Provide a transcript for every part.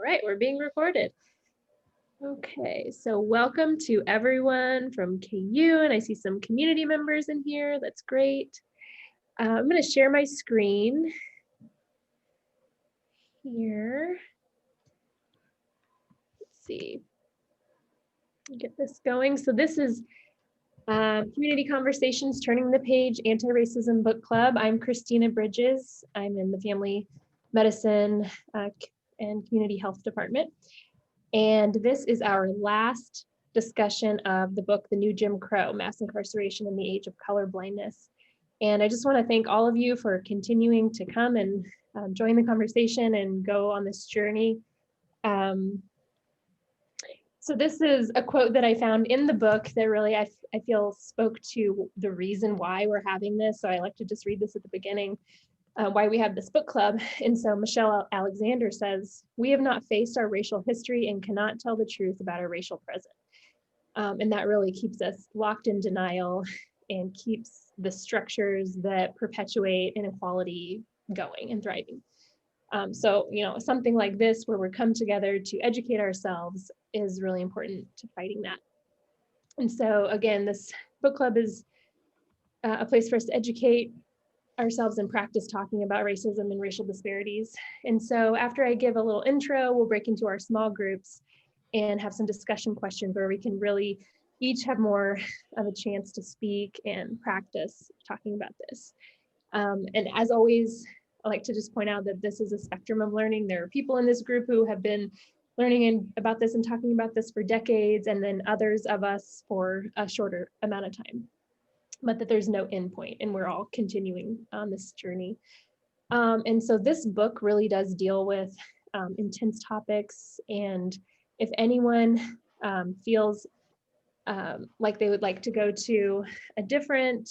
right, we're being recorded. Okay, so welcome to everyone from KU, and I see some community members in here. That's great. I'm going to share my screen here. Let's see, get this going. So this is Community Conversations, Turning the Page, Anti-Racism Book Club. I'm Christina Bridges. I'm in the Family Medicine and Community Health Department. And this is our last discussion of the book, The New Jim Crow, Mass Incarceration in the Age of Colorblindness. And I just want to thank all of you for continuing to come and join the conversation and go on this journey. So this is a quote that I found in the book that really I feel spoke to the reason why we're having this. So I like to just read this at the beginning. Why we have this book club. And so Michelle Alexander says, "We have not faced our racial history and cannot tell the truth about our racial present." And that really keeps us locked in denial and keeps the structures that perpetuate inequality going and thriving. So, something like this where we come together to educate ourselves is really important to fighting that. And so again, this book club is a place for us to educate ourselves and practice talking about racism and racial disparities. And so after I give a little intro, we'll break into our small groups and have some discussion questions where we can really each have more of a chance to speak and practice talking about this. And as always, I like to just point out that this is a spectrum of learning. There are people in this group who have been learning about this and talking about this for decades, and then others of us for a shorter amount of time, but that there's no end point and we're all continuing on this journey. And so this book really does deal with intense topics. And if anyone feels like they would like to go to a different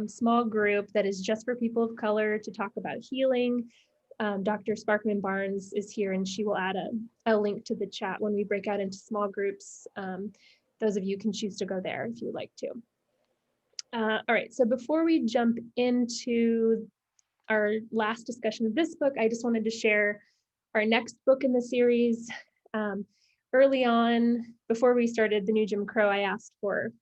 small group that is just for people of color to talk about healing, Dr. Sparkman Barnes is here and she will add a link to the chat when we break out into small groups. Those of you can choose to go there if you would like to. All right, so before we jump into our last discussion of this book, I just wanted to share our next book in the series. Early on, before we started The New Jim Crow, I asked for,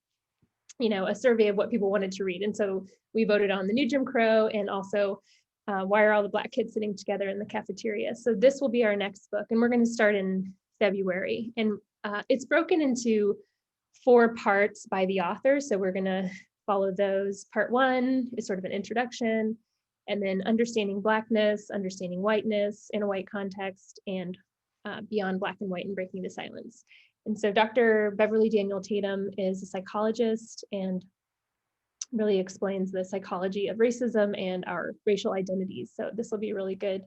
a survey of what people wanted to read. And so we voted on The New Jim Crow and also Why Are All the Black Kids Sitting Together in the Cafeteria? So this will be our next book, and we're going to start in February. And it's broken into 4 parts by the author. So we're going to follow those. Part 1 is sort of an introduction, and then understanding Blackness, understanding whiteness in a white context, and beyond Black and white and breaking the silence. And so Dr. Beverly Daniel Tatum is a psychologist and really explains the psychology of racism and our racial identities. So this will be a really good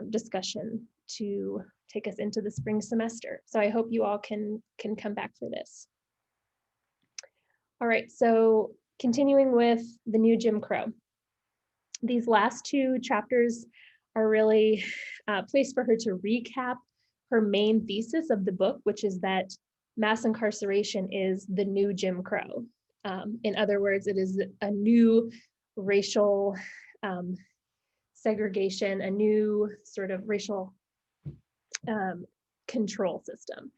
discussion to take us into the spring semester. So I hope you all can come back for this. All right, so continuing with The New Jim Crow. These last 2 chapters are really a place for her to recap her main thesis of the book, which is that mass incarceration is the new Jim Crow. In other words, it is a new racial segregation, a new sort of racial control system.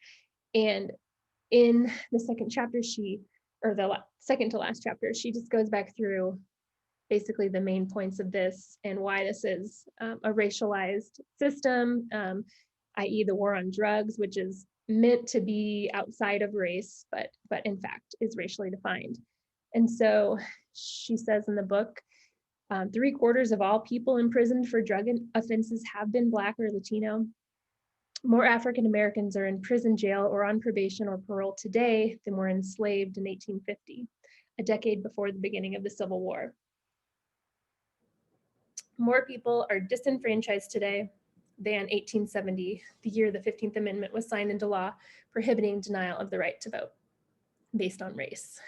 And in the second chapter, second to last chapter, she just goes back through basically the main points of this and why this is a racialized system, i.e. the war on drugs, which is meant to be outside of race, but in fact is racially defined. And so she says in the book, 3/4 of all people imprisoned for drug offenses have been Black or Latino. More African Americans are in prison, jail, or on probation or parole today than were enslaved in 1850, a decade before the beginning of the Civil War. More people are disenfranchised today than 1870, the year the 15th Amendment was signed into law, prohibiting denial of the right to vote based on race.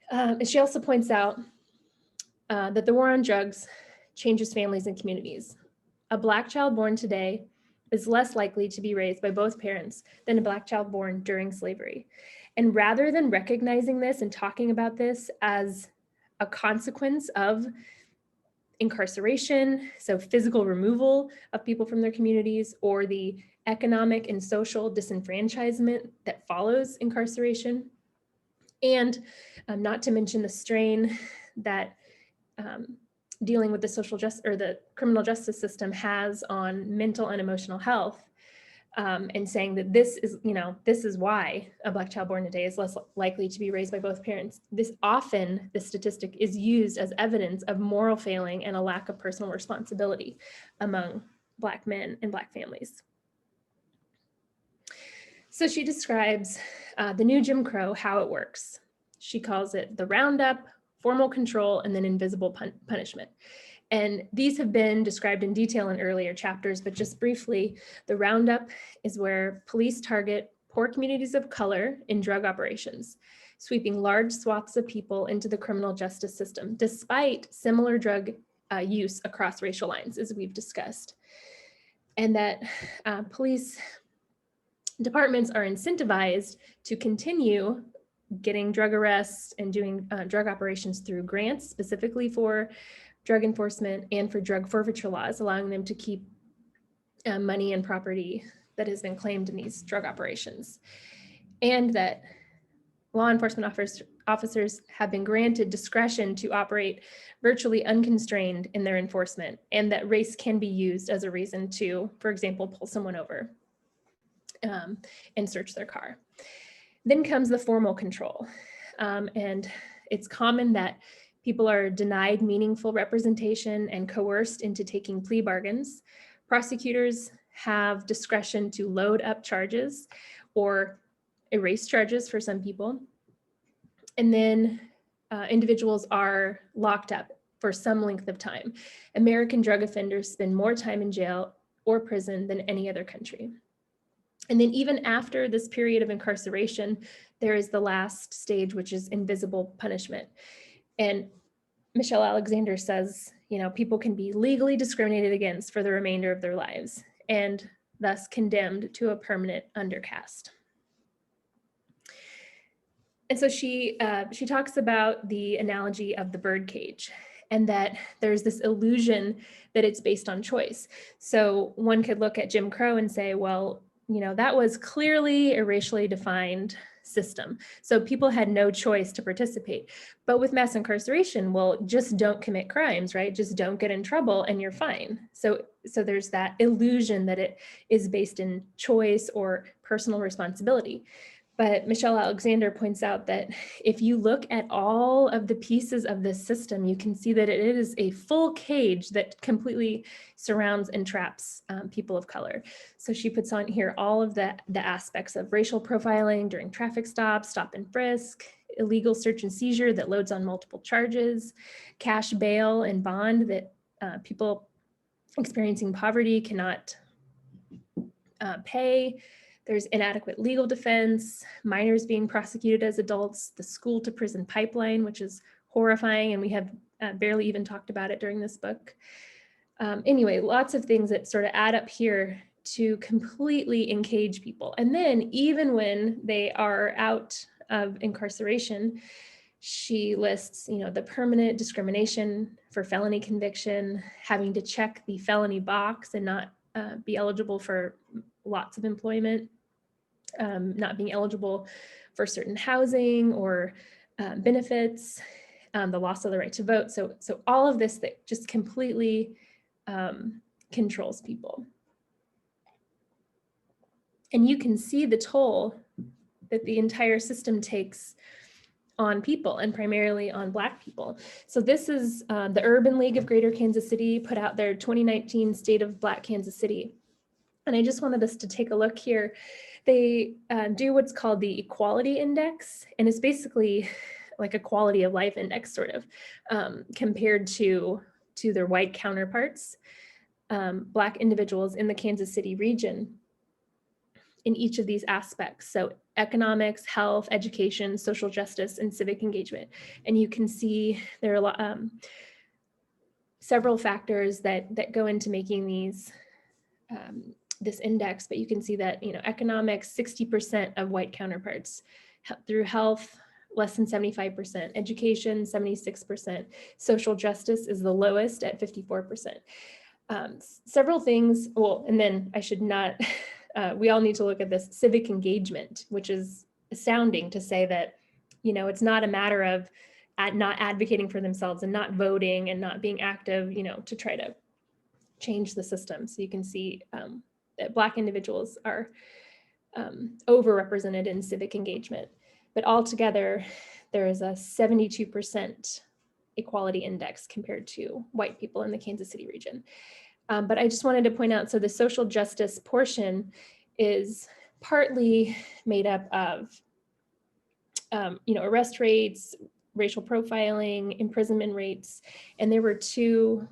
And she also points out that the war on drugs changes families and communities. A Black child born today is less likely to be raised by both parents than a Black child born during slavery. And rather than recognizing this and talking about this as a consequence of incarceration, so physical removal of people from their communities, or the economic and social disenfranchisement that follows incarceration. And not to mention the strain that dealing with the social justice or the criminal justice system has on mental and emotional health. And saying that this is why a Black child born today is less likely to be raised by both parents. This statistic is used as evidence of moral failing and a lack of personal responsibility among Black men and Black families. So she describes the new Jim Crow, how it works. She calls it the roundup, formal control, and then invisible punishment. And these have been described in detail in earlier chapters, but just briefly, the roundup is where police target poor communities of color in drug operations, sweeping large swaths of people into the criminal justice system, despite similar drug use across racial lines, as we've discussed. And that police departments are incentivized to continue getting drug arrests and doing drug operations through grants, specifically for drug enforcement and for drug forfeiture laws, allowing them to keep money and property that has been claimed in these drug operations. And that law enforcement officers have been granted discretion to operate virtually unconstrained in their enforcement, and that race can be used as a reason to, for example, pull someone over and search their car. Then comes the formal control. And it's common that people are denied meaningful representation and coerced into taking plea bargains. Prosecutors have discretion to load up charges or erase charges for some people. And then individuals are locked up for some length of time. American drug offenders spend more time in jail or prison than any other country. And then even after this period of incarceration, there is the last stage, which is invisible punishment. And Michelle Alexander says, people can be legally discriminated against for the remainder of their lives and thus condemned to a permanent undercast. And so she talks about the analogy of the birdcage, and that there's this illusion that it's based on choice. So one could look at Jim Crow and say, well, that was clearly a racially defined system. So people had no choice to participate. But with mass incarceration, well, just don't commit crimes, right? Just don't get in trouble and you're fine. So there's that illusion that it is based in choice or personal responsibility. But Michelle Alexander points out that if you look at all of the pieces of this system, you can see that it is a full cage that completely surrounds and traps people of color. So she puts on here all of the aspects of racial profiling during traffic stops, stop and frisk, illegal search and seizure that loads on multiple charges, cash bail and bond that people experiencing poverty cannot pay. There's inadequate legal defense, minors being prosecuted as adults, the school to prison pipeline, which is horrifying, and we have barely even talked about it during this book. Anyway, lots of things that sort of add up here to completely encage people. And then even when they are out of incarceration, she lists, the permanent discrimination for felony conviction, having to check the felony box and not be eligible for lots of employment, not being eligible for certain housing or benefits, the loss of the right to vote. So all of this that just completely controls people. And you can see the toll that the entire system takes on people, and primarily on Black people. So this is the Urban League of Greater Kansas City put out their 2019 State of Black Kansas City. And I just wanted us to take a look here. They do what's called the Equality Index, and it's basically like a quality of life index sort of compared to their white counterparts, Black individuals in the Kansas City region in each of these aspects. So economics, health, education, social justice, and civic engagement. And you can see there are several factors that go into making these this index, but you can see that, economics, 60% of white counterparts through health, less than 75%. Education, 76%. Social justice is the lowest at 54%. Several things, well, and then I should not, we all need to look at this civic engagement, which is astounding to say that, you know, it's not a matter of not advocating for themselves and not voting and not being active, you know, to try to change the system. So you can see that Black individuals are overrepresented in civic engagement. But altogether, there is a 72% equality index compared to white people in the Kansas City region. But I just wanted to point out, so the social justice portion is partly made up of, you know, arrest rates, racial profiling, imprisonment rates, and there were two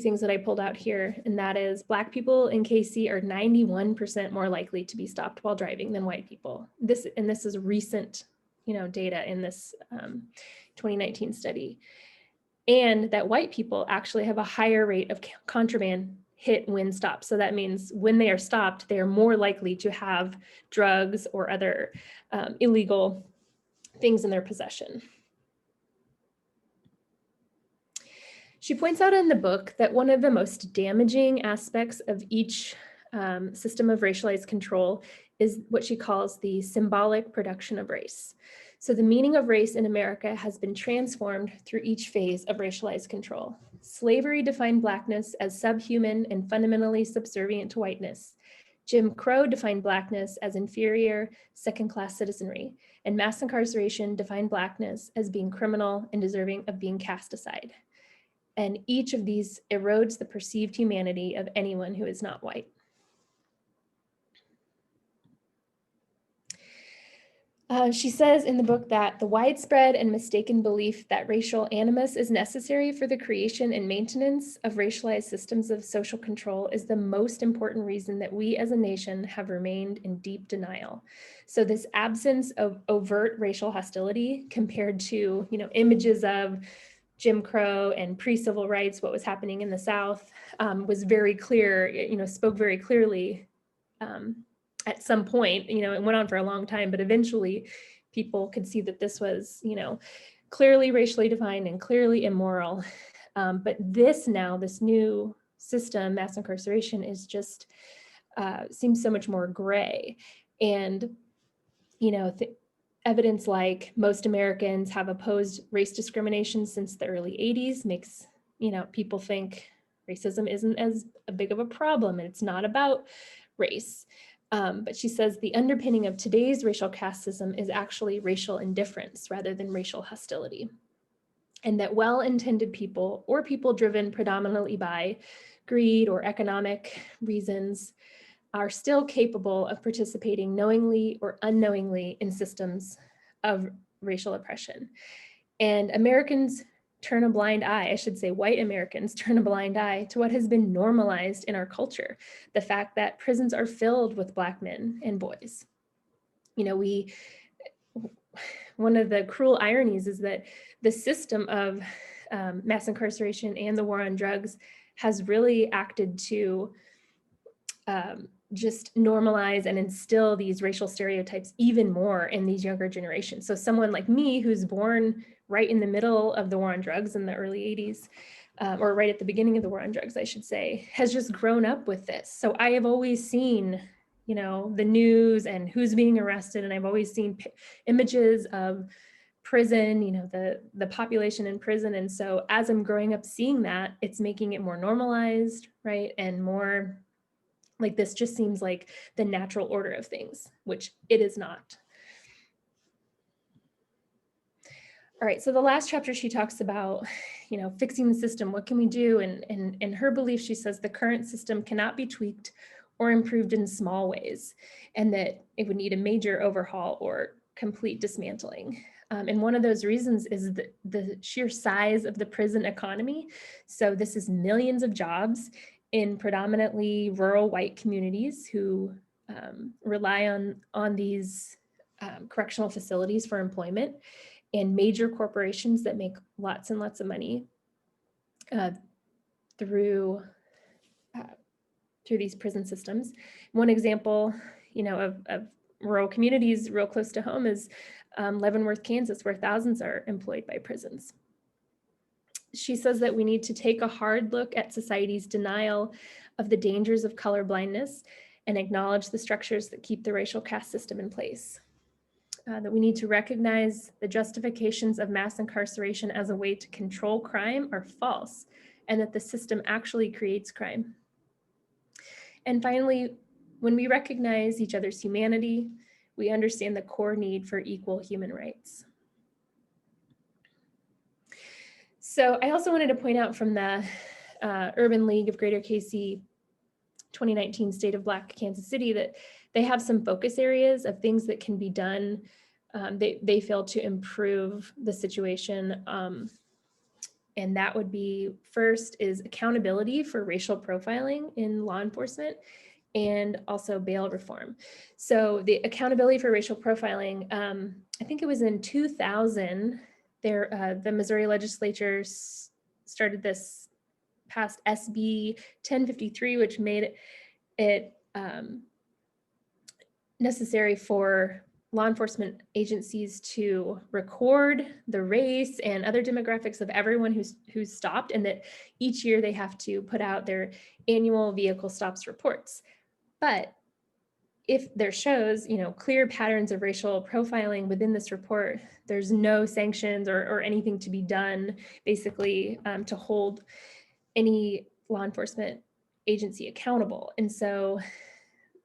things that I pulled out here, and that is Black people in KC are 91% more likely to be stopped while driving than white people. This is recent, you know, data in this 2019 study. And that white people actually have a higher rate of contraband hit when stopped. So that means when they are stopped, they are more likely to have drugs or other illegal things in their possession. She points out in the book that one of the most damaging aspects of each system of racialized control is what she calls the symbolic production of race. So the meaning of race in America has been transformed through each phase of racialized control. Slavery defined Blackness as subhuman and fundamentally subservient to whiteness. Jim Crow defined Blackness as inferior, second-class citizenry, and mass incarceration defined Blackness as being criminal and deserving of being cast aside. And each of these erodes the perceived humanity of anyone who is not white. She says in the book that the widespread and mistaken belief that racial animus is necessary for the creation and maintenance of racialized systems of social control is the most important reason that we as a nation have remained in deep denial. So this absence of overt racial hostility compared to, you know, images of Jim Crow and pre-civil rights, what was happening in the South, was very clear, you know, spoke very clearly at some point. You know, it went on for a long time, but eventually people could see that this was, you know, clearly racially defined and clearly immoral. But this new system, mass incarceration, is just, seems so much more gray. And, you know, evidence like most Americans have opposed race discrimination since the early 80s makes, you know, people think racism isn't as big of a problem and it's not about race. But she says the underpinning of today's racial caste system is actually racial indifference rather than racial hostility. And that well-intended people or people driven predominantly by greed or economic reasons are still capable of participating knowingly or unknowingly in systems of racial oppression. And Americans turn a blind eye, I should say white Americans turn a blind eye to what has been normalized in our culture. The fact that prisons are filled with Black men and boys. You know, one of the cruel ironies is that the system of mass incarceration and the war on drugs has really acted to just normalize and instill these racial stereotypes even more in these younger generations. So someone like me, who's born right in the middle of the war on drugs in the early 80s, or right at the beginning of the war on drugs, I should say, has just grown up with this. So I have always seen, you know, the news and who's being arrested, and I've always seen images of prison, you know, the population in prison. And so as I'm growing up seeing that, it's making it more normalized, right? And more like this just seems like the natural order of things, which it is not. All right, so the last chapter she talks about, you know, fixing the system. What can we do? And in her belief, she says the current system cannot be tweaked or improved in small ways, and that it would need a major overhaul or complete dismantling. And one of those reasons is the sheer size of the prison economy. So this is millions of jobs in predominantly rural white communities who rely on these correctional facilities for employment, and major corporations that make lots and lots of money through these prison systems. One example, you know, of rural communities real close to home is Leavenworth, Kansas, where thousands are employed by prisons. She says that we need to take a hard look at society's denial of the dangers of colorblindness and acknowledge the structures that keep the racial caste system in place. That we need to recognize the justifications of mass incarceration as a way to control crime are false, and that the system actually creates crime. And finally, when we recognize each other's humanity, we understand the core need for equal human rights. So I also wanted to point out from the Urban League of Greater KC 2019 State of Black Kansas City that they have some focus areas of things that can be done. They feel to improve the situation. And that would be, first is accountability for racial profiling in law enforcement, and also bail reform. So the accountability for racial profiling, I think it was in 2000, the Missouri legislature started this, passed SB 1053, which made it necessary for law enforcement agencies to record the race and other demographics of everyone who's stopped, and that each year they have to put out their annual vehicle stops reports. But if there shows, clear patterns of racial profiling within this report, there's no sanctions or anything to be done, basically, to hold any law enforcement agency accountable. And so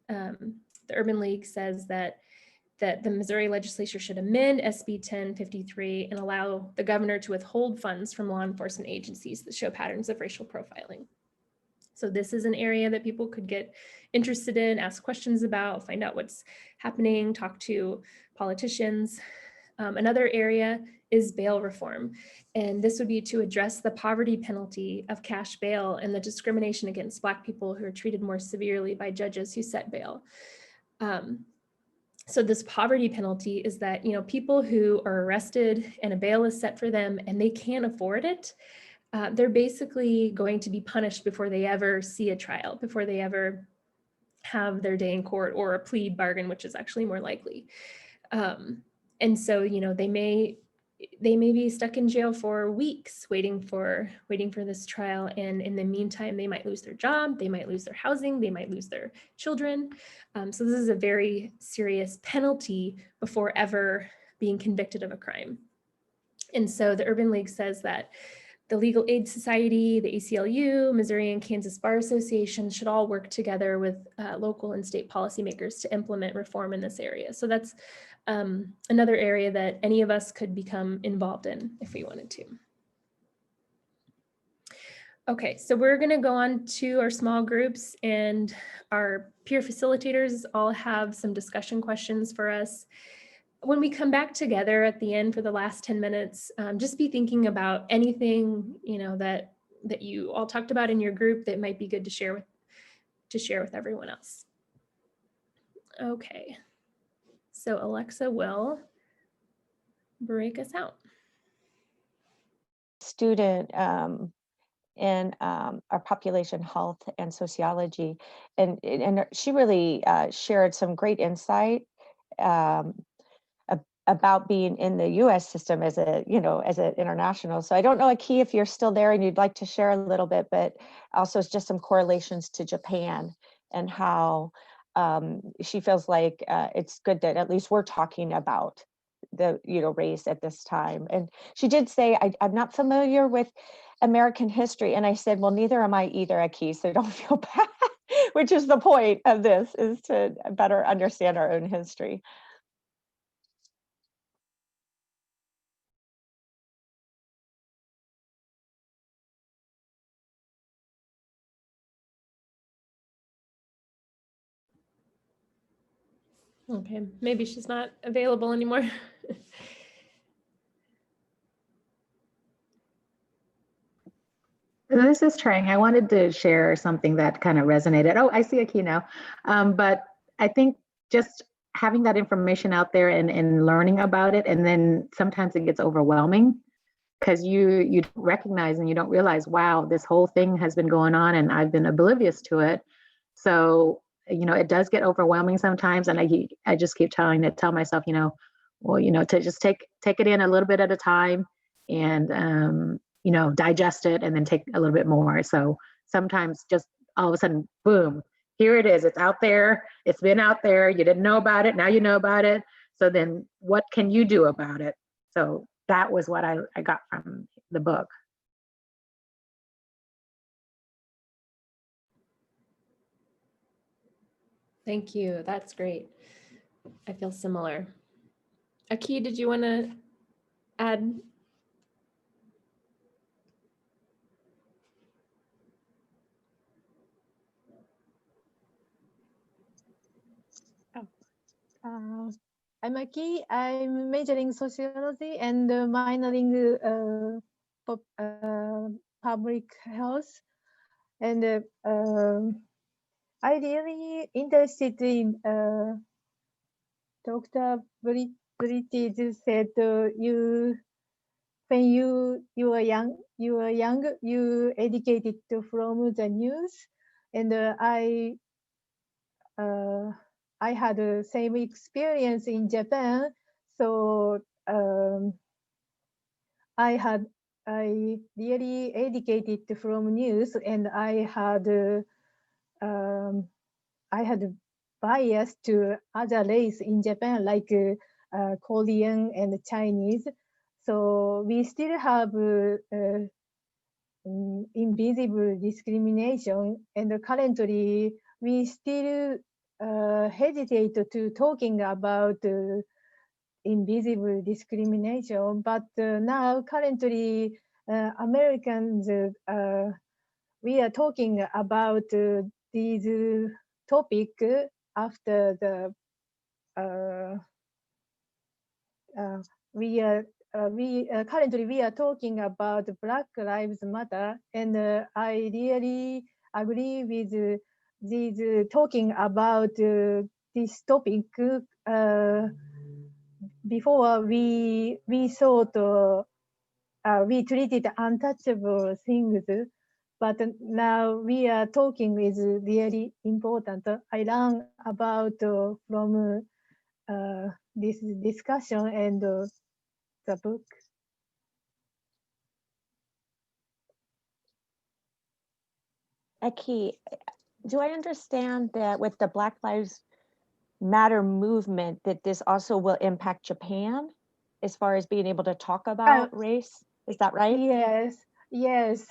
the Urban League says that the Missouri legislature should amend SB 1053 and allow the governor to withhold funds from law enforcement agencies that show patterns of racial profiling. So this is an area that people could get interested in, ask questions about, find out what's happening, talk to politicians. Another area is bail reform. And this would be to address the poverty penalty of cash bail and the discrimination against Black people who are treated more severely by judges who set bail. So this poverty penalty is that, people who are arrested and a bail is set for them and they can't afford it, they're basically going to be punished before they ever see a trial, before they ever have their day in court or a plea bargain, which is actually more likely. And so, they may be stuck in jail for weeks waiting for this trial. And in the meantime, they might lose their job, they might lose their housing, they might lose their children. So this is a very serious penalty before ever being convicted of a crime. And so the Urban League says that the Legal Aid Society, the ACLU, Missouri and Kansas Bar Association should all work together with local and state policymakers to implement reform in this area. So that's another area that any of us could become involved in if we wanted to. Okay, so we're going to go on to our small groups, and our peer facilitators all have some discussion questions for us. When we come back together at the end for the last 10 minutes, just be thinking about anything, that you all talked about in your group that might be good to share with everyone else. Okay, so Alexa will break us out. Student in our population health and sociology, and she really shared some great insight about being in the U.S. system as an international. So I don't know, Aki, if you're still there and you'd like to share a little bit, but also just some correlations to Japan and how she feels like it's good that at least we're talking about the race at this time. And she did say, I'm not familiar with American history. And I said, well, neither am I either, Aki, so don't feel bad, which is the point of this, is to better understand our own history. Okay, maybe she's not available anymore. This is Trang. I wanted to share something that kind of resonated. Oh, I see Aki now. But I think just having that information out there and learning about it, and then sometimes it gets overwhelming because you don't recognize and you don't realize, wow, this whole thing has been going on and I've been oblivious to it. So it does get overwhelming sometimes. And I just keep tell myself, well, to just take it in a little bit at a time and, digest it and then take a little bit more. So sometimes just all of a sudden, boom, here it is. It's out there. It's been out there. You didn't know about it. Now you know about it. So then what can you do about it? So that was what I got from the book. Thank you. That's great. I feel similar. Aki, did you want to add? I'm Aki. I'm majoring sociology and minoring public health. And I really interested in Dr. Bridges said when you were young, you educated from the news, and I had the same experience in Japan. So I really educated from news, and I had bias to other race in Japan, like Korean and Chinese. So we still have invisible discrimination, and currently we still hesitate to talking about invisible discrimination. But now currently Americans, we are talking about these topic after the currently we are talking about Black Lives Matter, and I really agree with these talking about this topic. Before we thought we treated untouchable things, but now we are talking is really important. I learned about from this discussion and the book. Aki, do I understand that with the Black Lives Matter movement that this also will impact Japan as far as being able to talk about race? Is that right? Yes, yes.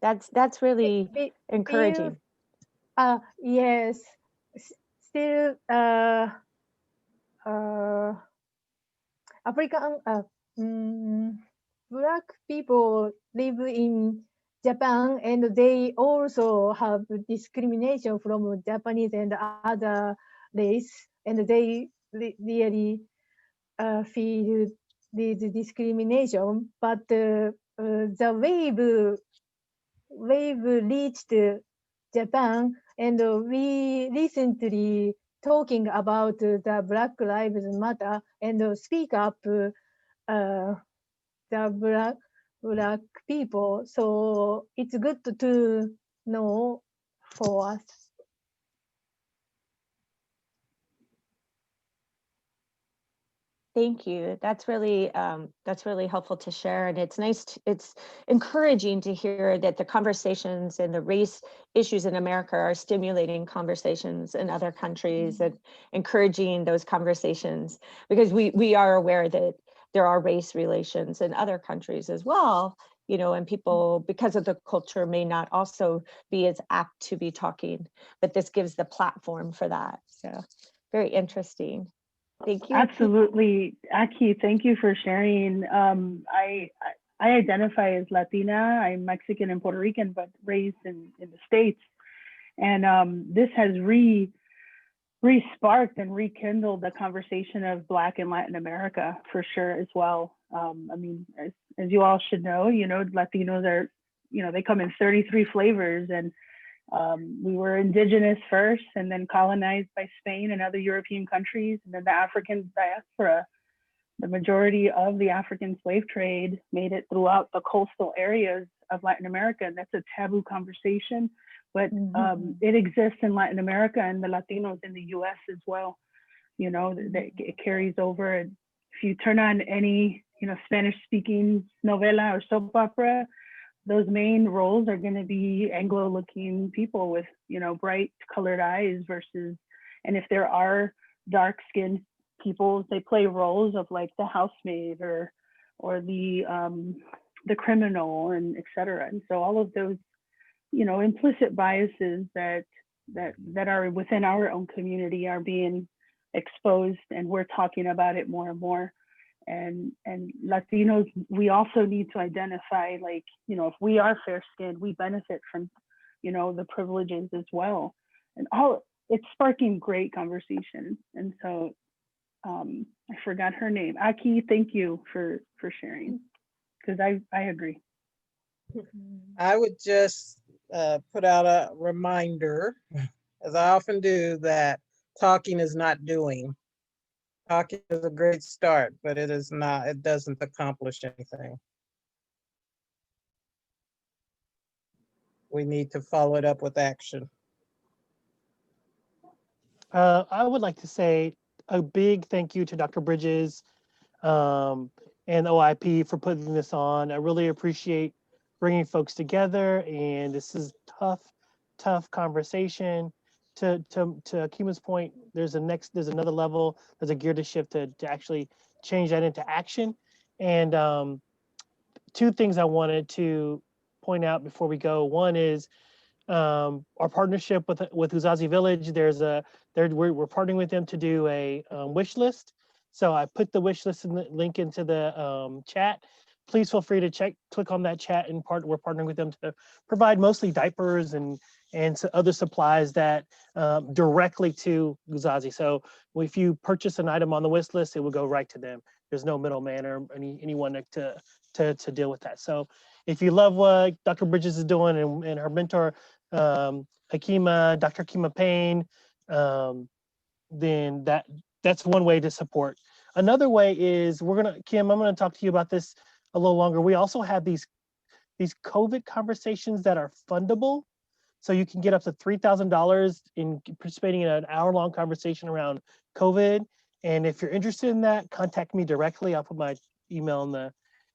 That's really encouraging. Yes. Still, African Black people live in Japan, and they also have discrimination from Japanese and other race, and they really feel this discrimination. But the wave reached Japan, and we recently talking about the Black Lives Matter and speak up the black people. So it's good to know for us. Thank you. That's really helpful to share, and it's nice. It's encouraging to hear that the conversations and the race issues in America are stimulating conversations in other countries and encouraging those conversations, because we are aware that there are race relations in other countries as well, and people, because of the culture, may not also be as apt to be talking, but this gives the platform for that. So very interesting. Thank you. Absolutely. Aki, thank you for sharing. I identify as Latina. I'm Mexican and Puerto Rican, but raised in the States. And this has re-sparked and rekindled the conversation of Black and Latin America for sure as well. I mean, as you all should know, Latinos are, they come in 33 flavors, and we were indigenous first and then colonized by Spain and other European countries, and then the African diaspora. The majority of the African slave trade made it throughout the coastal areas of Latin America, and that's a taboo conversation but it exists in Latin America and the Latinos in the US as well. You know, it carries over. And if you turn on any, you know, Spanish speaking novela or soap opera, those main roles are going to be Anglo looking people with, you know, bright colored eyes versus, and if there are dark skinned people, they play roles of like the housemaid or the criminal, and et cetera. And so all of those, you know, implicit biases that are within our own community are being exposed, and we're talking about it more and more. And Latinos, we also need to identify, like, you know, if we are fair skinned, we benefit from, you know, the privileges as well. And it's sparking great conversation. And so I forgot her name. Aki, thank you for sharing, because I agree. I would just put out a reminder, as I often do, that talking is not doing. Talking is a great start, but it is not, it doesn't accomplish anything. We need to follow it up with action. I would like to say a big thank you to Dr. Bridges and OIP for putting this on. I really appreciate bringing folks together, and this is tough conversation. To Akima's point, there's another level, there's a gear to shift to actually change that into action. And two things I wanted to point out before we go. One is our partnership with Uzazi Village. We're partnering with them to do a wish list. So I put the wish list link into the chat. Please feel free to click on that chat, and we're partnering with them to provide mostly diapers and other supplies that directly to Uzazi. So if you purchase an item on the wish list, it will go right to them. There's no middleman or anyone to deal with that. So if you love what Dr. Bridges is doing and her mentor, Dr. Hakima Payne, then that's one way to support. Another way is Kim, I'm gonna talk to you about this a little longer. We also have these COVID conversations that are fundable. So you can get up to $3,000 in participating in an hour-long conversation around COVID. And if you're interested in that, contact me directly. I'll put my email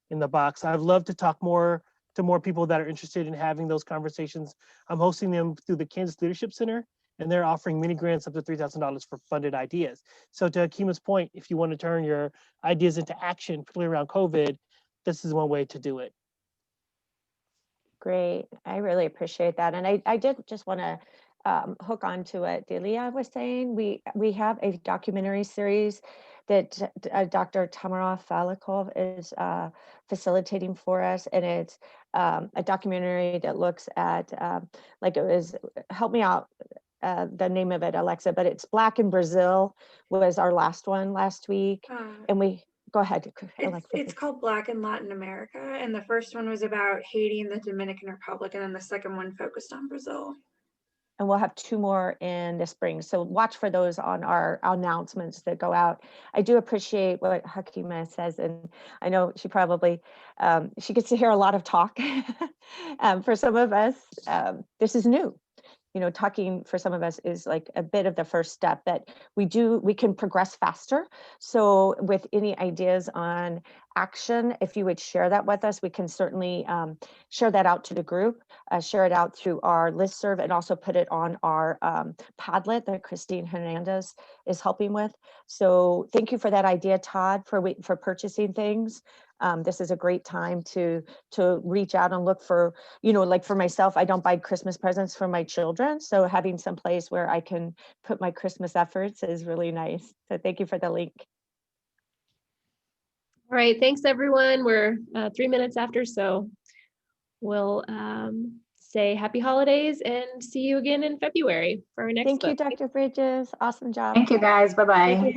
in the box. I'd love to talk more to more people that are interested in having those conversations. I'm hosting them through the Kansas Leadership Center, and they're offering mini grants up to $3,000 for funded ideas. So to Akima's point, if you want to turn your ideas into action, particularly around COVID, this is one way to do it. Great. I really appreciate that. And I did just want to hook on to what Delia was saying. We have a documentary series that Dr. Tamara Falikov is facilitating for us. And it's a documentary that looks at, help me out, the name of it, Alexa, but it's Black in Brazil was our last one last week. And go ahead. It's called Black in Latin America. And the first one was about Haiti and the Dominican Republic. And then the second one focused on Brazil. And we'll have 2 more in the spring. So watch for those on our announcements that go out. I do appreciate what Hakima says. And I know she probably, she gets to hear a lot of talk. For some of us, this is new. You know, talking for some of us is like a bit of the first step that we can progress faster. So with any ideas on action, if you would share that with us, we can certainly share that out to the group, share it out through our listserv, and also put it on our Padlet that Christine Hernandez is helping with. So thank you for that idea, Todd, for purchasing things. This is a great time to reach out and look for, like for myself, I don't buy Christmas presents for my children. So having some place where I can put my Christmas efforts is really nice. So thank you for the link. All right, thanks everyone. We're 3 minutes after, so we'll say happy holidays and see you again in February for our next book. Thank you, Dr. Bridges. Awesome job. Thank you, guys. Bye-bye. Thank you,